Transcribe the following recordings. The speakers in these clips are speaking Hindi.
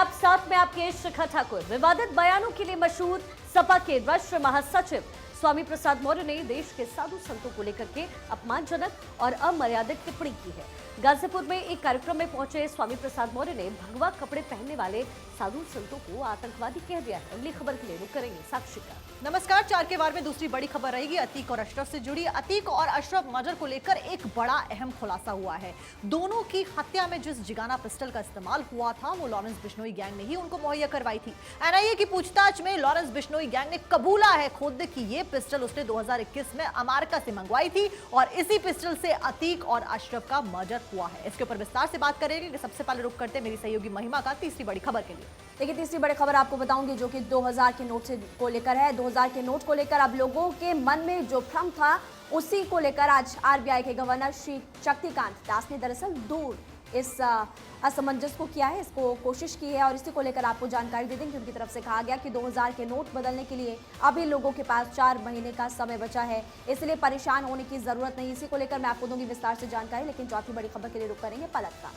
आप साथ में आपके शिखा ठाकुर। विवादित बयानों के लिए मशहूर सपा के राष्ट्रीय महासचिव स्वामी प्रसाद मौर्य ने देश के साधु संतों को लेकर के अपमानजनक और अमर्यादित टिप्पणी की है। गाजीपुर में एक कार्यक्रम में पहुंचे स्वामी प्रसाद मौर्य ने भगवा कपड़े पहनने वाले साधु संतों को आतंकवादी कह दिया है। अगली खबर के लिए रुक करेंगे साक्षी का। नमस्कार, 4 के वार में दूसरी बड़ी खबर रहेगी अतीक और अशरफ से जुड़ी। अतीक और अशरफ मर्डर को लेकर एक बड़ा अहम खुलासा हुआ है। दोनों की हत्या में जिस जिगाना पिस्टल का इस्तेमाल हुआ था वो लॉरेंस बिश्नोई गैंग ने ही उनको मुहैया करवाई थी। एनआईए की पूछताछ में लॉरेंस बिश्नोई गैंग ने कबूला है खुद कि ये पिस्टल उसने 2021 में अमेरिका से मंगवाई थी और इसी पिस्टल से अतीक और अशरफ का मर्डर हुआ है। इसके ऊपर विस्तार से बात करेंगे। सबसे पहले रुक करते मेरी सहयोगी महिमा का तीसरी बड़ी खबर के लिए। देखिए, तीसरी बड़ी खबर आपको बताऊंगी जो कि 2000 के नोट को लेकर है। 2000 के नोट को लेकर अब लोगों के मन में जो भ्रम था उसी को लेकर आज आरबीआई के गवर्नर श्री शक्तिकांत दास ने दरअसल दूर इस असमंजस को किया है, इसको कोशिश की है और इसी को लेकर आपको जानकारी दे दें कि उनकी तरफ से कहा गया कि 2000 के नोट बदलने के लिए अभी लोगों के पास 4 महीने का समय बचा है, इसलिए परेशान होने की जरूरत नहीं। इसी को लेकर मैं आपको दूंगी विस्तार से जानकारी, लेकिन चौथी बड़ी खबर के लिए रुक करेंगे पलक का।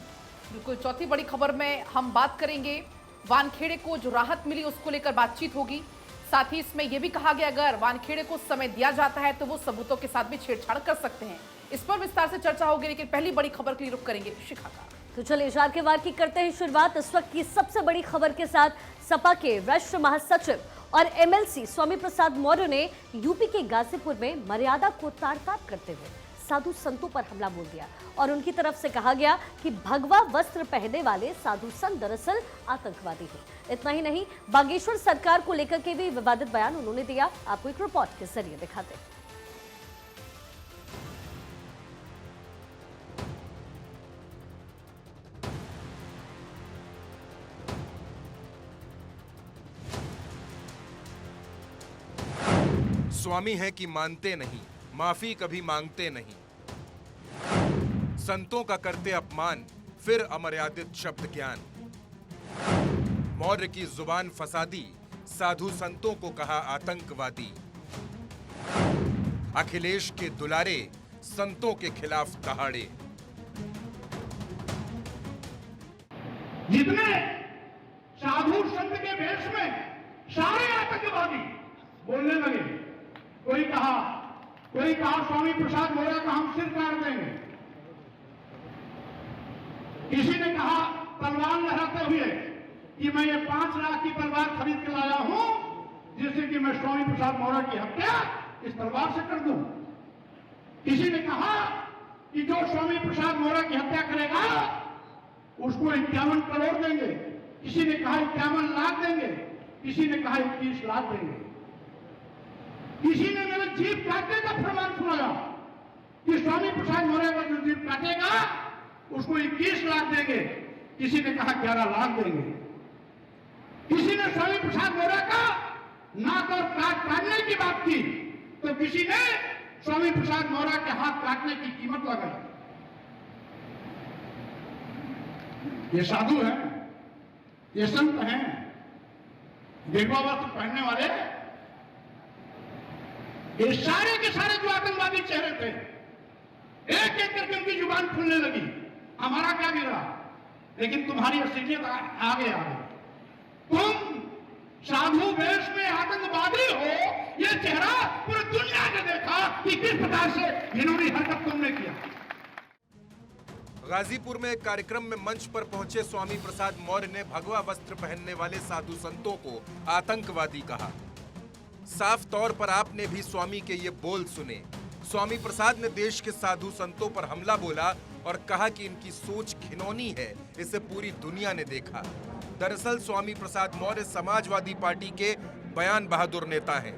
बिल्कुल, चौथी बड़ी खबर में हम बात करेंगे वानखेड़े को जो राहत मिली उसको लेकर बातचीत होगी। साथ ही इसमें यह भी कहा गया अगर वानखेड़े को समय दिया जाता है तो वो सबूतों के साथ भी छेड़छाड़ कर सकते हैं। इस पर विस्तार से चर्चा होगी, लेकिन पहली बड़ी खबर के लिए रुक करेंगे शिखा का। तो चलिए चार के वार की करते हैं शुरुआत इस वक्त की सबसे बड़ी खबर के साथ। सपा के राष्ट्रीय महासचिव और एमएलसी स्वामी प्रसाद मौर्य ने यूपी के गाजीपुर में मर्यादा को तार-तार करते हुए साधु संतों पर हमला बोल दिया और उनकी तरफ से कहा गया कि भगवा वस्त्र पहनने वाले साधु संत दरअसल आतंकवादी हैं। इतना ही नहीं, बागेश्वर सरकार को लेकर के भी विवादित बयान उन्होंने दिया। आपको एक रिपोर्ट के जरिए दिखाते हैं। स्वामी है कि मानते नहीं, माफी कभी मांगते नहीं। संतों का करते अपमान, फिर अमर्यादित शब्द ज्ञान। मौर्य की जुबान फसादी, साधु संतों को कहा आतंकवादी। अखिलेश के दुलारे, संतों के खिलाफ दहाड़े। जितने साधु संत के भेष में सारे आतंकवादी बोलने लगे। कोई कहा स्वामी प्रसाद मौर्य का हम सिर काट देंगे। किसी ने कहा तलवार लहराते हुए कि मैं ये 5 लाख की तलवार खरीद के लाया हूं जिससे कि मैं स्वामी प्रसाद मौर्य की हत्या इस तलवार से कर दूं। किसी ने कहा कि जो स्वामी प्रसाद मौर्य की हत्या करेगा उसको 51 करोड़ देंगे। किसी ने कहा 51 लाख देंगे। किसी ने कहा 21 लाख देंगे। किसी ने मेरे जीभ काटने का फरमान सुनाया कि स्वामी प्रसाद मौर्य का जो जीभ काटेगा उसको 21 लाख देंगे। किसी ने कहा 11 लाख देंगे। किसी ने स्वामी प्रसाद मौर्य का नाक और काट काटने की बात की तो किसी ने स्वामी प्रसाद मौर्य के हाथ काटने की कीमत लगाई। ये साधु हैं, ये संत हैं, भगवा वस्त्र पहनने वाले, ये सारे के सारे जो आतंकवादी चेहरे थे एक एक करके उनकी जुबान खुलने लगी। हमारा क्या गिरा, लेकिन तुम्हारी असलियत आगे आ गई। तुम साधु वेश में आतंकवादी हो, ये चेहरा पूरी दुनिया ने देखा कि किस प्रकार से घिनौनी हरकत तुमने किया। गाजीपुर में एक कार्यक्रम में मंच पर पहुंचे स्वामी प्रसाद मौर्य ने भगवा वस्त्र पहनने वाले साधु संतों को आतंकवादी कहा। साफ तौर पर आपने भी स्वामी के ये बोल सुने। स्वामी प्रसाद ने देश के साधु संतों पर हमला बोला और कहा कि इनकी सोच घिनौनी है, इसे पूरी दुनिया ने देखा। दरअसल स्वामी प्रसाद मौर्य समाजवादी पार्टी के बयान बहादुर नेता हैं।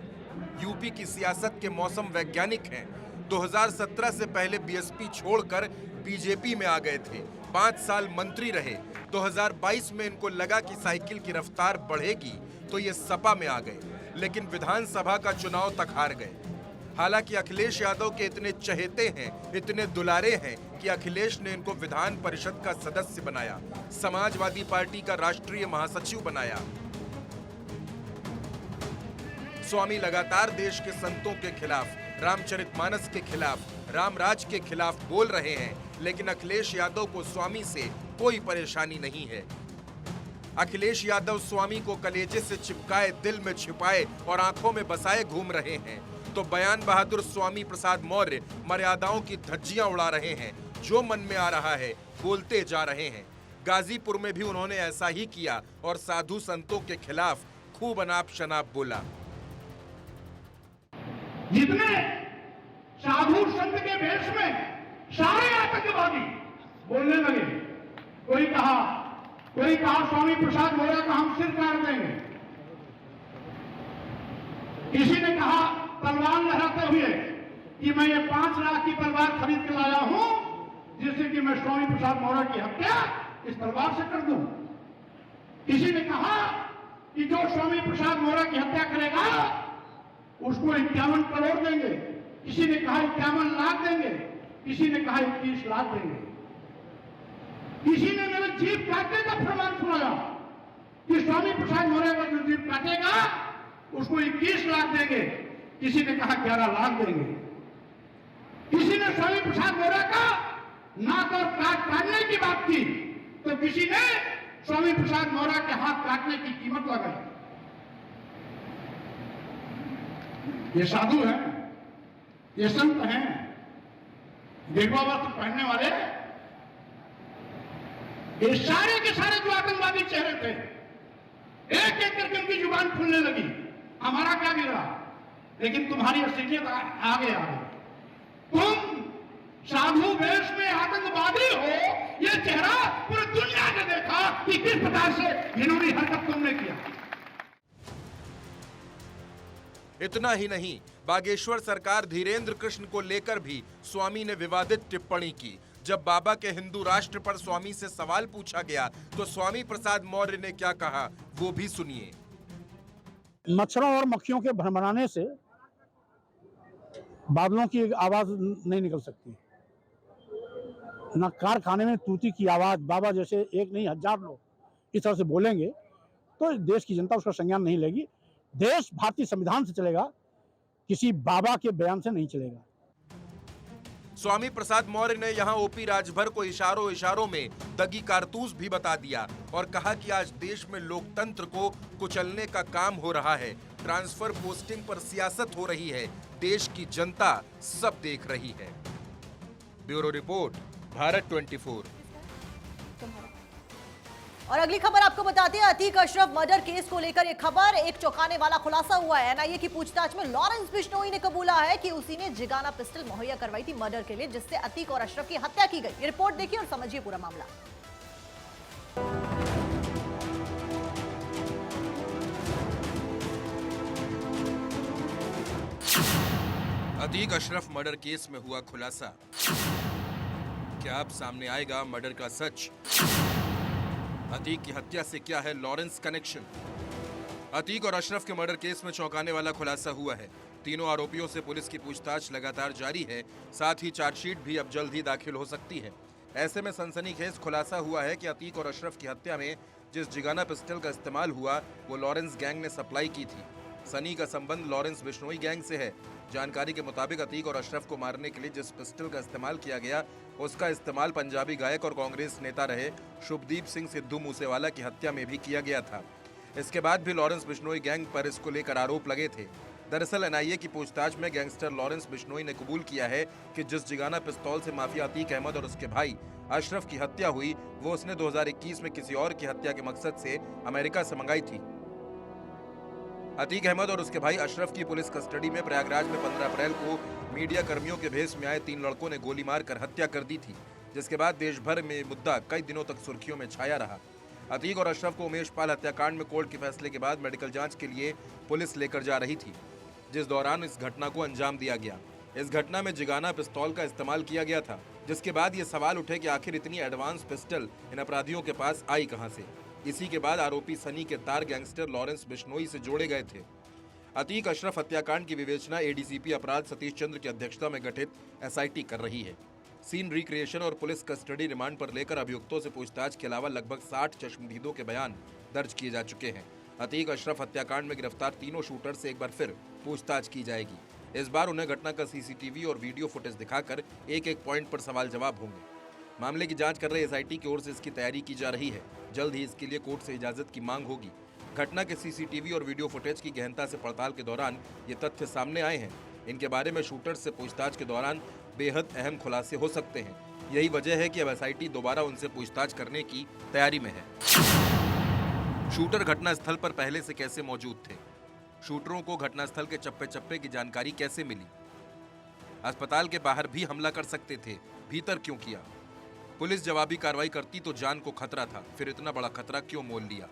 यूपी की सियासत के मौसम वैज्ञानिक हैं। 2017 से पहले बीएसपी छोड़कर बीजेपी में आ गए थे। 5 साल मंत्री रहे। 2022 में इनको लगा कि साइकिल की रफ्तार बढ़ेगी तो ये सपा में आ गए, लेकिन विधानसभा का चुनाव तक हार गए। हालांकि अखिलेश यादव के इतने चहेते हैं, इतने दुलारे हैं कि अखिलेश ने इनको विधान परिषद का सदस्य बनाया, समाजवादी पार्टी का राष्ट्रीय महासचिव बनाया। स्वामी लगातार देश के संतों के खिलाफ, रामचरितमानस के खिलाफ, रामराज के खिलाफ बोल रहे हैं, लेकिन अखिलेश यादव को स्वामी से कोई परेशानी नहीं है। अखिलेश यादव स्वामी को कलेजे से चिपकाए, दिल में छिपाए और आंखों में बसाए घूम रहे हैं, तो बयान बहादुर स्वामी प्रसाद मौर्य मर्यादाओं की धज्जियां उड़ा रहे हैं। जो मन में आ रहा है बोलते जा रहे हैं। गाजीपुर में भी उन्होंने ऐसा ही किया और साधु संतों के खिलाफ खूब अनाप शनाप बोला। जितने साधु संत के भेष में सारे आतंकवादी बोलने लगे, कोई कहा स्वामी प्रसाद मौर्य का हम सिर काट देंगे, किसी ने कहा तलवार लहराते हुए कि मैं ये 5 लाख की तलवार खरीद के लाया हूं जिससे कि मैं स्वामी प्रसाद मौर्य की हत्या इस तलवार से कर दूं। किसी ने कहा कि जो स्वामी प्रसाद मौर्य की हत्या करेगा उसको 51 करोड़ देंगे, किसी ने कहा 51 लाख देंगे, किसी ने कहा 21 लाख देंगे। किसी ने मेरे जीभ काटने का फरमान सुनाया कि स्वामी प्रसाद मौर्य का जो जीभ काटेगा उसको 21 लाख देंगे, किसी ने कहा 11 लाख देंगे। किसी ने स्वामी प्रसाद मौर्य का नाक और काट काटने की बात की तो किसी ने स्वामी प्रसाद मौर्य के हाथ काटने की कीमत लगाई। ये साधु हैं, ये संत हैं, गेरुआ वस्त्र पहनने वाले, ये सारे के सारे जो आतंकवादी चेहरे थे, एक एक करके उनकी जुबान खुलने लगी। हमारा क्या गिरा, लेकिन तुम्हारी असलियत आगे आ गई। तुम साधु वेश में आतंकवादी हो, ये चेहरा पूरी दुनिया ने देखा कि किस प्रकार से घिनौनी हरकत तुमने किया। इतना ही नहीं, बागेश्वर सरकार धीरेन्द्र कृष्ण को लेकर भी स्वामी ने विवादित टिप्पणी की। जब बाबा के हिंदू राष्ट्र पर स्वामी से सवाल पूछा गया तो स्वामी प्रसाद मौर्य ने क्या कहा वो भी सुनिए। मच्छरों और मक्खियों के भड़बड़ाने से बादलों की एक आवाज नहीं निकल सकती, न कारखाने में तूती की आवाज। बाबा जैसे एक नहीं 1000 लोग इस तरह से बोलेंगे तो देश की जनता उसका संज्ञान नहीं लेगी। देश भारतीय संविधान से चलेगा, किसी बाबा के बयान से नहीं चलेगा। स्वामी प्रसाद मौर्य ने यहां ओपी राजभर को इशारों में दगी कारतूस भी बता दिया और कहा कि आज देश में लोकतंत्र को कुचलने का काम हो रहा है। ट्रांसफर पोस्टिंग पर सियासत हो रही है, देश की जनता सब देख रही है। Bureau report, Bharat 24। और अगली खबर आपको बताते हैं, अतीक अशरफ मर्डर केस को लेकर एक खबर, एक चौंकाने वाला खुलासा हुआ है। एनआईए की पूछताछ में लॉरेंस बिश्नोई ने कबूला है कि उसी ने जिगाना पिस्टल मुहैया करवाई थी मर्डर के लिए, जिससे अतीक और अशरफ की हत्या की गई। ये रिपोर्ट देखिए और समझिए पूरा मामला। अतीक अशरफ मर्डर केस में हुआ खुलासा। क्या अब सामने आएगा मर्डर का सच? अतीक की हत्या से क्या है लॉरेंस कनेक्शन? अतीक और अशरफ के मर्डर केस में चौंकाने वाला खुलासा हुआ है। तीनों आरोपियों से पुलिस की पूछताछ लगातार जारी है, साथ ही चार्जशीट भी अब जल्द ही दाखिल हो सकती है। ऐसे में सनसनीखेज खुलासा हुआ है कि अतीक और अशरफ की हत्या में जिस जिगाना पिस्टल का इस्तेमाल हुआ वो लॉरेंस गैंग ने सप्लाई की थी। सनी का संबंध लॉरेंस बिश्नोई गैंग से है। जानकारी के मुताबिक अतीक और अशरफ को मारने के लिए जिस पिस्टल का इस्तेमाल किया गया उसका इस्तेमाल पंजाबी गायक और कांग्रेस नेता रहे शुभदीप सिंह सिद्धू मूसेवाला की हत्या में भी किया गया था। इसके बाद भी लॉरेंस बिश्नोई गैंग पर इसको लेकर आरोप लगे थे। दरअसल एनआईए की पूछताछ में गैंगस्टर लॉरेंस बिश्नोई ने कबूल किया है कि जिस जिगाना पिस्तौल से माफिया अतीक अहमद और उसके भाई अशरफ की हत्या हुई वो उसने 2021 में किसी और की हत्या के मकसद से अमेरिका से मंगाई थी। अतीक अहमद और उसके भाई अशरफ की पुलिस कस्टडी में प्रयागराज में 15 अप्रैल को मीडिया कर्मियों के भेष में आए 3 लड़कों ने गोली मारकर हत्या कर दी थी, जिसके बाद देश भर में मुद्दा कई दिनों तक सुर्खियों में छाया रहा। अतीक और अशरफ को उमेश पाल हत्याकांड में कोर्ट के फैसले के बाद मेडिकल जांच के लिए पुलिस लेकर जा रही थी, जिस दौरान इस घटना को अंजाम दिया गया। इस घटना में जिगाना पिस्तौल का इस्तेमाल किया गया था, जिसके बाद ये सवाल उठे कि आखिर इतनी एडवांस पिस्टल इन अपराधियों के पास आई कहां से। इसी के बाद आरोपी सनी के तार गैंगस्टर लॉरेंस बिश्नोई से जोड़े गए थे। अतीक अशरफ हत्याकांड की विवेचना एडीसीपी अपराध सतीश चंद्र की अध्यक्षता में गठित एसआईटी कर रही है। सीन रिक्रिएशन और पुलिस कस्टडी रिमांड पर लेकर अभियुक्तों से पूछताछ के अलावा लगभग 60 चश्मदीदों के बयान दर्ज किए जा चुके हैं। अतीक अशरफ हत्याकांड में गिरफ्तार तीनों शूटर से एक बार फिर पूछताछ की जाएगी। इस बार उन्हें घटना का सीसीटीवी और वीडियो फुटेज दिखाकर एक एक पॉइंट पर सवाल जवाब होंगे। मामले की जांच कर रहे एसआईटी की ओर से इसकी तैयारी की जा रही है। जल्द ही इसके लिए कोर्ट से इजाजत की मांग होगी। घटना के सीसीटीवी और वीडियो फुटेज की गहनता से पड़ताल के दौरान ये तथ्य सामने आए हैं। इनके बारे में शूटर से पूछताछ के दौरान बेहद अहम खुलासे हो सकते हैं। यही वजह है कि अब एसआईटी दोबारा उनसे पूछताछ करने की तैयारी में है। शूटर घटनास्थल पर पहले से कैसे मौजूद थे? शूटरों को घटनास्थल के चप्पे चप्पे की जानकारी कैसे मिली? अस्पताल के बाहर भी हमला कर सकते थे, भीतर क्यों किया? पुलिस जवाबी कार्रवाई करती तो जान को खतरा था, फिर इतना बड़ा खतरा क्यों मोल लिया?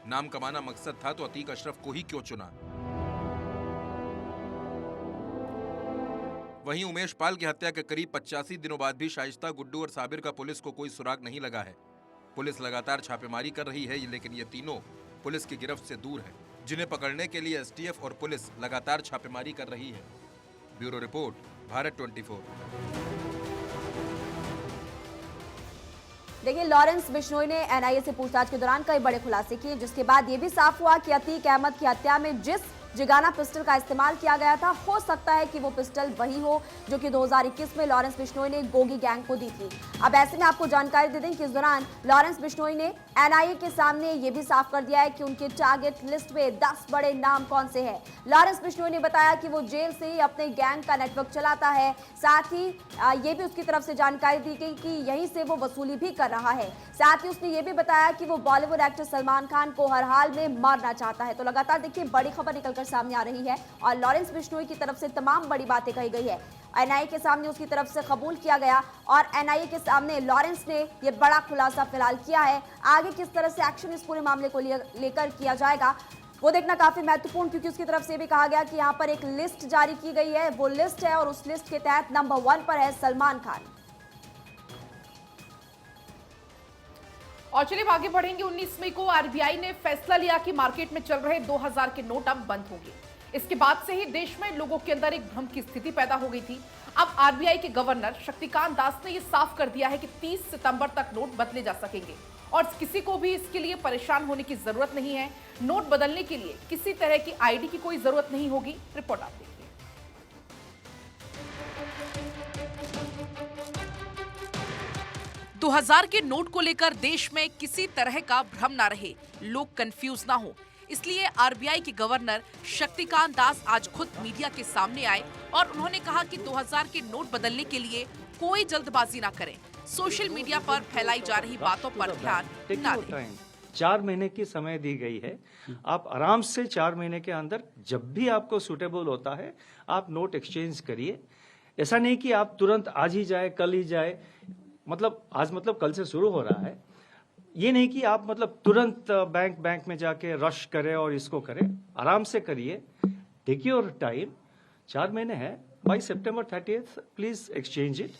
नाम कमाना मकसद था तो अतीक अशरफ को ही क्यों चुना? वहीं उमेश पाल की हत्या के करीब 85 दिनों बाद भी शाइस्ता, गुड्डू और साबिर का पुलिस को कोई सुराग नहीं लगा है। पुलिस लगातार छापेमारी कर रही है, लेकिन ये तीनों पुलिस की गिरफ्त से दूर है, जिन्हें पकड़ने के लिए एसटीएफ और पुलिस लगातार छापेमारी कर रही है। Bureau report, Bharat 24। देखिए, लॉरेंस बिश्नोई ने एनआईए से पूछताछ के दौरान कई बड़े खुलासे किए, जिसके बाद यह भी साफ हुआ कि अतीक अहमद की हत्या में जिस जिगाना पिस्टल का इस्तेमाल किया गया था, हो सकता है कि वो पिस्टल वही हो जो कि 2021 में लॉरेंस बिश्नोई ने गोगी गैंग को दी थी। अब ऐसे में आपको जानकारी दे दें कि इस दौरान लॉरेंस बिश्नोई ने एनआईए के सामने ये भी साफ कर दिया है कि उनके टारगेट लिस्ट में 10 बड़े नाम कौन से हैं। लॉरेंस बिश्नोई ने बताया कि वो जेल से ही अपने गैंग का नेटवर्क चलाता है। साथ ही ये भी उसकी तरफ से जानकारी दी गई कि यहीं से वो वसूली भी कर रहा है। साथ ही उसने ये भी बताया कि वो बॉलीवुड एक्टर सलमान खान को हर हाल में मारना चाहता है। तो लगातार देखिए, बड़ी खबर निकलकर सामने आ रही है और लॉरेंस बिश्नोई की तरफ से तमाम बड़ी बातें कही गई है। एनआईए के सामने उसकी तरफ से कबूल किया गया और एनआईए के सामने लॉरेंस ने यह बड़ा खुलासा फिलहाल किया है। आगे किस तरह से एक्शन इस पूरे मामले को लेकर किया जाएगा, वो देखना काफी महत्वपूर्ण, क्योंकि उसकी तरफ से भी कहा गया कि यहाँ पर एक लिस्ट जारी की गई है। वो लिस्ट है और उस लिस्ट के तहत नंबर 1 पर है सलमान खान। और चलिए आगे बढ़ेंगे। 19 मई को आरबीआई ने फैसला लिया कि मार्केट में चल रहे 2000 के नोट अब बंद होंगे। इसके बाद से ही देश में लोगों के अंदर एक भ्रम की स्थिति पैदा हो गई थी। अब आरबीआई के गवर्नर शक्तिकांत दास ने यह साफ कर दिया है कि 30 सितंबर तक नोट बदले जा सकेंगे और किसी को भी इसके लिए परेशान होने की जरूरत नहीं है। नोट बदलने के लिए किसी तरह की आईडी की कोई जरूरत नहीं होगी। रिपोर्ट आप देखिए। 2000 के नोट को लेकर देश में किसी तरह का भ्रम ना रहे, लोग कंफ्यूज ना हो, इसलिए आरबीआई के गवर्नर शक्तिकांत दास आज खुद मीडिया के सामने आए और उन्होंने कहा कि 2000 के नोट बदलने के लिए कोई जल्दबाजी ना करें, सोशल मीडिया पर फैलाई जा रही बातों पर ध्यान ना दें। 4 महीने की समय दी गई है, आप आराम से 4 महीने के अंदर जब भी आपको सूटेबल होता है आप नोट एक्सचेंज करिए। ऐसा नहीं कि आप तुरंत आज ही जाए, कल ही जाए, मतलब आज मतलब कल से शुरू हो रहा है। ये नहीं कि आप मतलब तुरंत बैंक में जाके रश करें और इसको करें, आराम से करिए, टेक योर टाइम। 4 महीने है, बाय सितंबर 30 please exchange it.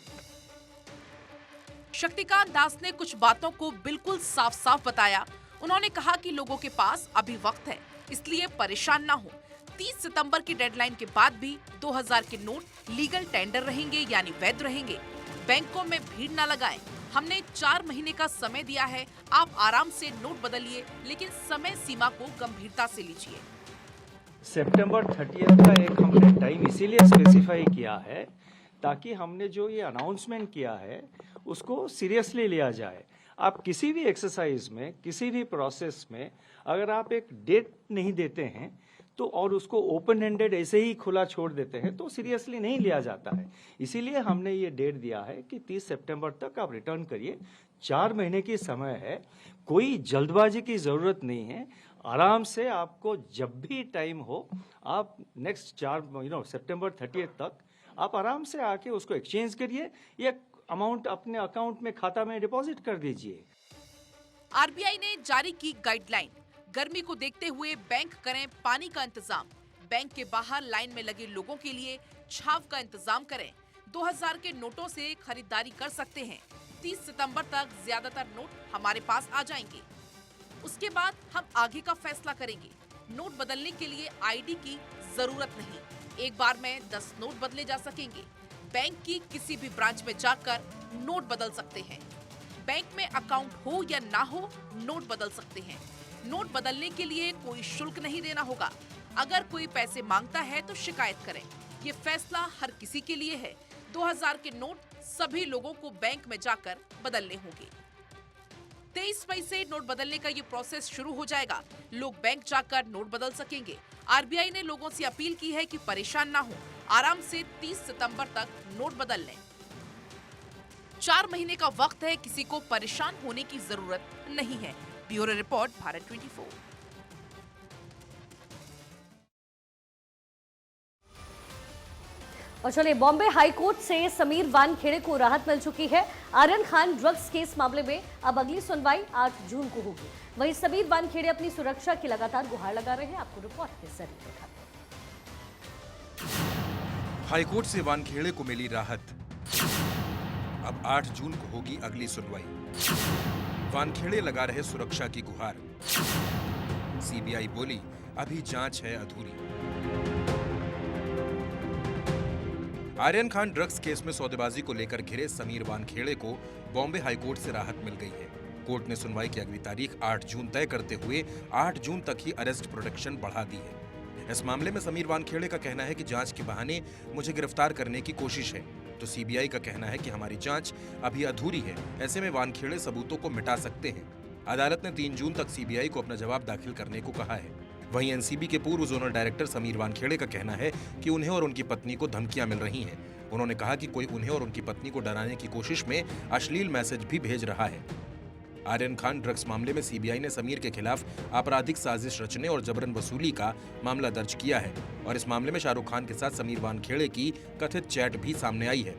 Shaktikanta Das ने कुछ बातों को बिल्कुल साफ साफ बताया। उन्होंने कहा कि लोगों के पास अभी वक्त है, इसलिए परेशान ना हो। 30 सितंबर की डेडलाइन के बाद भी 2000 के नोट लीगल टेंडर रहेंगे, यानी वैध रहेंगे। बैंकों में भीड़ न लगाएं। हमने 4 महीने का समय दिया है, आप आराम से नोट बदलिए, लेकिन समय सीमा को गंभीरता से लीजिए। सितंबर 30 का एक हमने टाइम इसीलिए स्पेसिफाई किया है ताकि हमने जो ये अनाउंसमेंट किया है उसको सीरियसली लिया जाए। आप किसी भी एक्सरसाइज में, किसी भी प्रोसेस में अगर आप एक डेट नहीं देते हैं तो और उसको ओपन हैंडेड ऐसे ही खुला छोड़ देते हैं तो सीरियसली नहीं लिया जाता है। इसीलिए हमने ये डेट दिया है कि 30 सितंबर तक आप रिटर्न करिए। 4 महीने की समय है, कोई जल्दबाजी की जरूरत नहीं है। आराम से आपको जब भी टाइम हो आप नेक्स्ट 4 सितंबर 30 तक आप आराम से आके उसको एक्सचेंज करिए या अमाउंट अपने अकाउंट में, खाता में डिपॉजिट कर दीजिए। आरबीआई ने जारी की गाइडलाइन, गर्मी को देखते हुए बैंक करें पानी का इंतजाम। बैंक के बाहर लाइन में लगे लोगों के लिए छाव का इंतजाम करें। 2000 के नोटों से खरीदारी कर सकते हैं। 30 सितंबर तक ज्यादातर नोट हमारे पास आ जाएंगे। उसके बाद हम आगे का फैसला करेंगे। नोट बदलने के लिए आईडी की जरूरत नहीं, एक बार में 10 नोट बदले जा सकेंगे। बैंक की किसी भी ब्रांच में जाकर नोट बदल सकते हैं। बैंक में अकाउंट हो या ना हो, नोट बदल सकते हैं। नोट बदलने के लिए कोई शुल्क नहीं देना होगा। अगर कोई पैसे मांगता है तो शिकायत करें। ये फैसला हर किसी के लिए है। 2000 के नोट सभी लोगों को बैंक में जाकर बदलने होंगे। 23 मई से नोट बदलने का ये प्रोसेस शुरू हो जाएगा। लोग बैंक जाकर नोट बदल सकेंगे। आरबीआई ने लोगों से अपील की है कि परेशान ना हो, आराम से 30 सितंबर तक नोट बदल लें। 4 महीने का वक्त है, किसी को परेशान होने की जरूरत नहीं है। Bureau report, Bharat 24। और चलिए, बॉम्बे हाईकोर्ट से समीर वानखेड़े को राहत मिल चुकी है। आर्यन खान ड्रग्स केस मामले में अब अगली सुनवाई 8 जून को होगी। वहीं समीर वानखेड़े अपनी सुरक्षा की लगातार गुहार लगा रहे हैं। आपको रिपोर्ट के जरिए दिखाते हैं। हाईकोर्ट से वानखेड़े को मिली राहत। अब 8 जून को होगी अगली सुनवाई। वानखेड़े लगा रहे सुरक्षा की गुहार। सीबीआई बोली, अभी जांच है अधूरी। आर्यन खान ड्रग्स केस में सौदेबाजी को लेकर घिरे समीर वानखेड़े को बॉम्बे हाईकोर्ट से राहत मिल गई है। कोर्ट ने सुनवाई की अगली तारीख 8 जून तय करते हुए 8 जून तक ही अरेस्ट प्रोटेक्शन बढ़ा दी है। इस मामले में समीर वानखेड़े का कहना है कि जांच के बहाने मुझे गिरफ्तार करने की कोशिश है, तो सीबीआई का कहना है कि हमारी जांच अभी अधूरी है, ऐसे में वानखेड़े सबूतों को मिटा सकते हैं। अदालत ने 3 जून तक सीबीआई को अपना जवाब दाखिल करने को कहा है। वहीं एनसीबी के पूर्व जोनल डायरेक्टर समीर वानखेड़े का कहना है कि उन्हें और उनकी पत्नी को धमकियां मिल रही हैं। उन्होंने कहा कि कोई उन्हें और उनकी पत्नी को डराने की कोशिश में अश्लील मैसेज भी भेज रहा है। आर्यन खान ड्रग्स मामले में सीबीआई ने समीर के खिलाफ आपराधिक साजिश रचने और जबरन वसूली का मामला दर्ज किया है और इस मामले में शाहरुख खान के साथ समीर वानखेड़े की कथित चैट भी सामने आई है।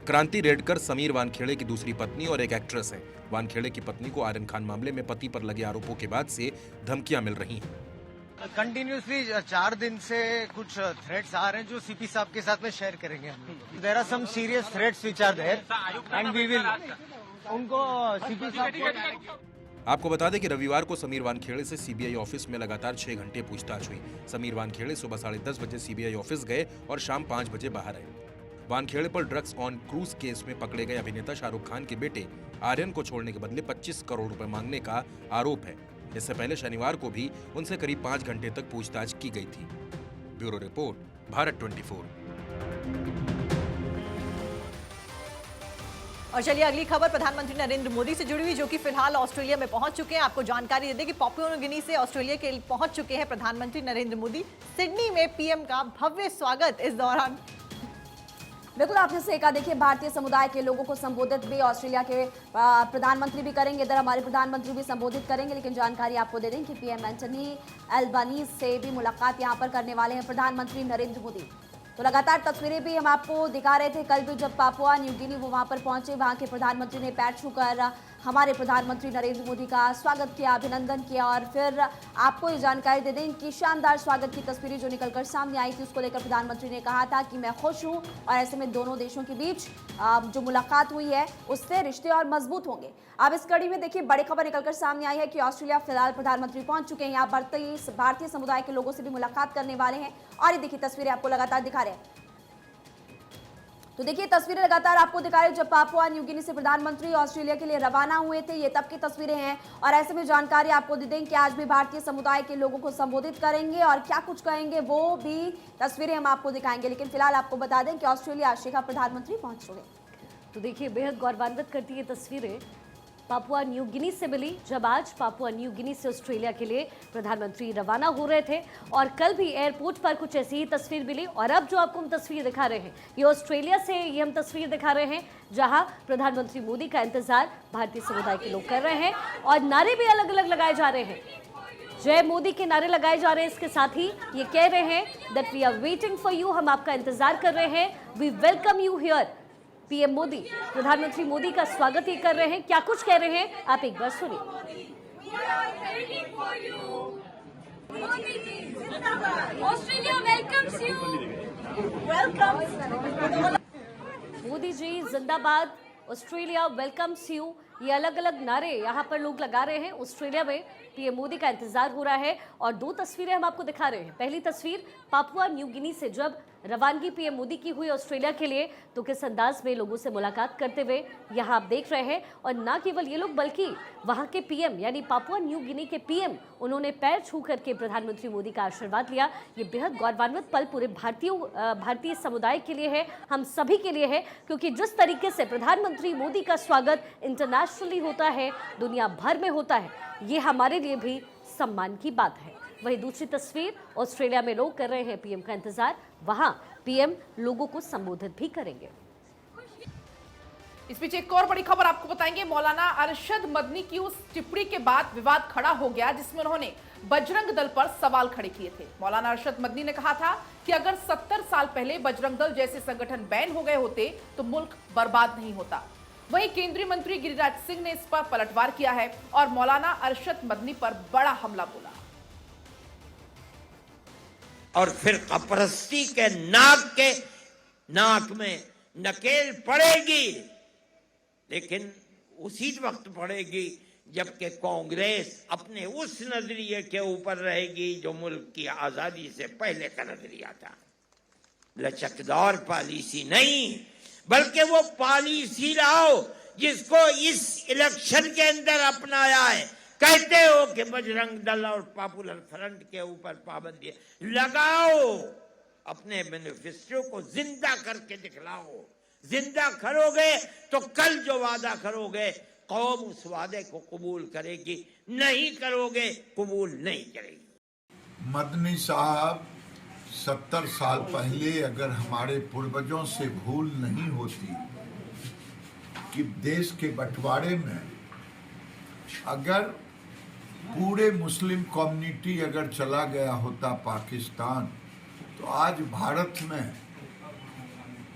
क्रांति रेडकर समीर वानखेड़े की दूसरी पत्नी और एक एक्ट्रेस है। वानखेड़े की पत्नी को आर्यन खान मामले में पति पर लगे आरोपों के बाद से धमकियां मिल रही हैं। कंटिन्यूसली 4 दिन से कुछ थ्रेट्स आ रहे हैं जो सीपी साहब के साथ में शेयर करेंगे हम। There are some serious threats which are there and we will उनको सीपी साहब को। आपको बता दें कि रविवार को समीर वानखेड़े से सीबीआई ऑफिस में लगातार 6 घंटे पूछताछ हुई। समीर वानखेड़े सुबह 10:30 बजे सीबीआई ऑफिस गए और शाम 5 बजे बाहर आए। वानखेड़े पर ड्रग्स ऑन क्रूज केस में पकड़े गए अभिनेता शाहरुख खान के बेटे आर्यन को छोड़ने के बदले 25 करोड़ रुपए मांगने का आरोप है। इससे पहले शनिवार को भी उनसे करीब 5 घंटे तक पूछताछ की गई थी। Bureau report, Bharat 24। और चलिए अगली खबर प्रधानमंत्री नरेंद्र मोदी से जुड़ी हुई, जो कि फिलहाल ऑस्ट्रेलिया में पहुंच चुके हैं। आपको जानकारी दे दें कि पापुआ न्यू गिनी से ऑस्ट्रेलिया के लिए पहुंच चुके हैं प्रधानमंत्री नरेंद्र मोदी। सिडनी में पीएम का भव्य स्वागत इस दौरान। बिल्कुल, आपने सही कहा। देखिए, भारतीय समुदाय के लोगों को संबोधित भी ऑस्ट्रेलिया के प्रधानमंत्री भी करेंगे। इधर हमारे प्रधानमंत्री भी संबोधित करेंगे। लेकिन जानकारी आपको दे दें कि पीएम एंटनी एल्बानीज से भी मुलाकात यहां पर करने वाले हैं प्रधानमंत्री नरेंद्र मोदी। तो लगातार तस्वीरें भी हम आपको दिखा रहे थे। कल भी जब पापुआ न्यू गिनी वो वहां पर पहुंचे, वहां के प्रधानमंत्री ने पैर छूकर हमारे प्रधानमंत्री नरेंद्र मोदी का स्वागत किया, अभिनंदन किया। और फिर आपको ये जानकारी दे दें कि शानदार स्वागत की तस्वीरें जो निकलकर सामने आई थी, उसको लेकर प्रधानमंत्री ने कहा था कि मैं खुश हूं और ऐसे में दोनों देशों के बीच जो मुलाकात हुई है उससे रिश्ते और मजबूत होंगे। अब इस कड़ी में देखिए, बड़ी खबर निकलकर सामने आई है कि ऑस्ट्रेलिया फिलहाल प्रधानमंत्री पहुंच चुके हैं। यहाँ भारतीय समुदाय के लोगों से भी मुलाकात करने वाले हैं और ये देखिए तस्वीरें आपको लगातार दिखा रहे हैं। तो देखिए तस्वीरें लगातार आपको दिखा रहे हैं जब पापुआ न्यू गिनी से प्रधानमंत्री ऑस्ट्रेलिया के लिए रवाना हुए थे। ये तब की तस्वीरें हैं और ऐसे में जानकारी आपको दे दें कि आज भी भारतीय समुदाय के लोगों को संबोधित करेंगे और क्या कुछ कहेंगे वो भी तस्वीरें हम आपको दिखाएंगे। लेकिन फिलहाल आपको बता दें कि ऑस्ट्रेलिया का प्रधानमंत्री पहुंच चुके। तो देखिए, बेहद गौरवान्वित करती है तस्वीरें पापुआ न्यू गिनी से मिली, जब आज पापुआ न्यू गिनी से ऑस्ट्रेलिया के लिए प्रधानमंत्री रवाना हो रहे थे। और कल भी एयरपोर्ट पर कुछ ऐसी ही तस्वीर मिली। और अब जो आपको हम तस्वीर दिखा रहे हैं, ये ऑस्ट्रेलिया से ये हम तस्वीर दिखा रहे हैं, जहां प्रधानमंत्री मोदी का इंतजार भारतीय समुदाय के लोग कर रहे हैं और नारे भी अलग अलग लगाए जा रहे हैं। जय मोदी के नारे लगाए जा रहे हैं। इसके साथ ही ये कह रहे हैं that we are waiting for you, हम आपका इंतजार कर रहे हैं, we welcome you here. PM Modi, प्रधानमंत्री मोदी का स्वागत ही कर रहे हैं। क्या कुछ कह रहे हैं आप एक बार सुनिए। मोदी जी जिंदाबाद, ऑस्ट्रेलिया वेलकम्स यू। ये अलग अलग नारे यहाँ पर लोग लगा रहे हैं। ऑस्ट्रेलिया में पीएम मोदी का इंतजार हो रहा है और 2 तस्वीरें हम आपको दिखा रहे हैं। पहली तस्वीर पापुआ न्यू गिनी से जब रवानगी पीएम मोदी की हुई ऑस्ट्रेलिया के लिए, तो किस अंदाज में लोगों से मुलाकात करते हुए यहाँ आप देख रहे हैं। और ना केवल ये लोग बल्कि वहाँ के पीएम यानी पापुआ न्यू गिनी के पीएम उन्होंने पैर छू करके प्रधानमंत्री मोदी का आशीर्वाद लिया। ये बेहद गौरवान्वित पल पूरे भारतीय समुदाय के लिए है, हम सभी के लिए है, क्योंकि जिस तरीके से प्रधानमंत्री मोदी का स्वागत इंटरनेशनली होता है, दुनिया भर में होता है, ये हमारे लिए भी सम्मान की बात है। वहीं दूसरी तस्वीर, ऑस्ट्रेलिया में लोग कर रहे हैं पीएम का इंतजार। वहां पीएम लोगों को संबोधित भी करेंगे। इस बीच एक और बड़ी खबर आपको बताएंगे। मौलाना अरशद मदनी की उस टिप्पणी के बाद विवाद खड़ा हो गया जिसमें उन्होंने बजरंग दल पर सवाल खड़े किए थे। मौलाना अरशद मदनी ने कहा था कि अगर 70 साल पहले बजरंग दल जैसे संगठन बैन हो गए होते तो मुल्क बर्बाद नहीं होता। वहीं केंद्रीय मंत्री गिरिराज सिंह ने इस पर पलटवार किया है और मौलाना अरशद मदनी पर बड़ा हमला बोला। और फिर कपरस्ती के नाक में नकेल पड़ेगी, लेकिन उसी वक्त पड़ेगी जबकि कांग्रेस अपने उस नजरिए के ऊपर रहेगी जो मुल्क की आजादी से पहले का नजरिया था। लचकदार पॉलिसी नहीं, बल्कि वो पॉलिसी लाओ जिसको इस इलेक्शन के अंदर अपनाया है। कहते हो कि बजरंग दल और पॉपुलर फ्रंट के ऊपर पाबंदी लगाओ, अपने मैनिफेस्टो को जिंदा करके दिखलाओ। जिंदा करोगे तो कल जो वादा करोगे कौम उस वादे को कबूल करेगी, नहीं करोगे कबूल नहीं करेगी। मदनी साहब 70 साल पहले अगर हमारे पूर्वजों से भूल नहीं होती कि देश के बंटवारे में अगर पूरे मुस्लिम कम्युनिटी अगर चला गया होता पाकिस्तान, तो आज भारत में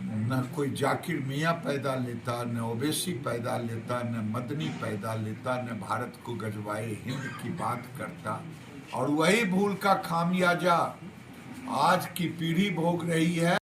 न कोई जाकिर मियाँ पैदा लेता, न ओवैसी पैदा लेता, न मदनी पैदा लेता, न भारत को गजवाए हिंद की बात करता। और वही भूल का खामियाजा आज की पीढ़ी भोग रही है।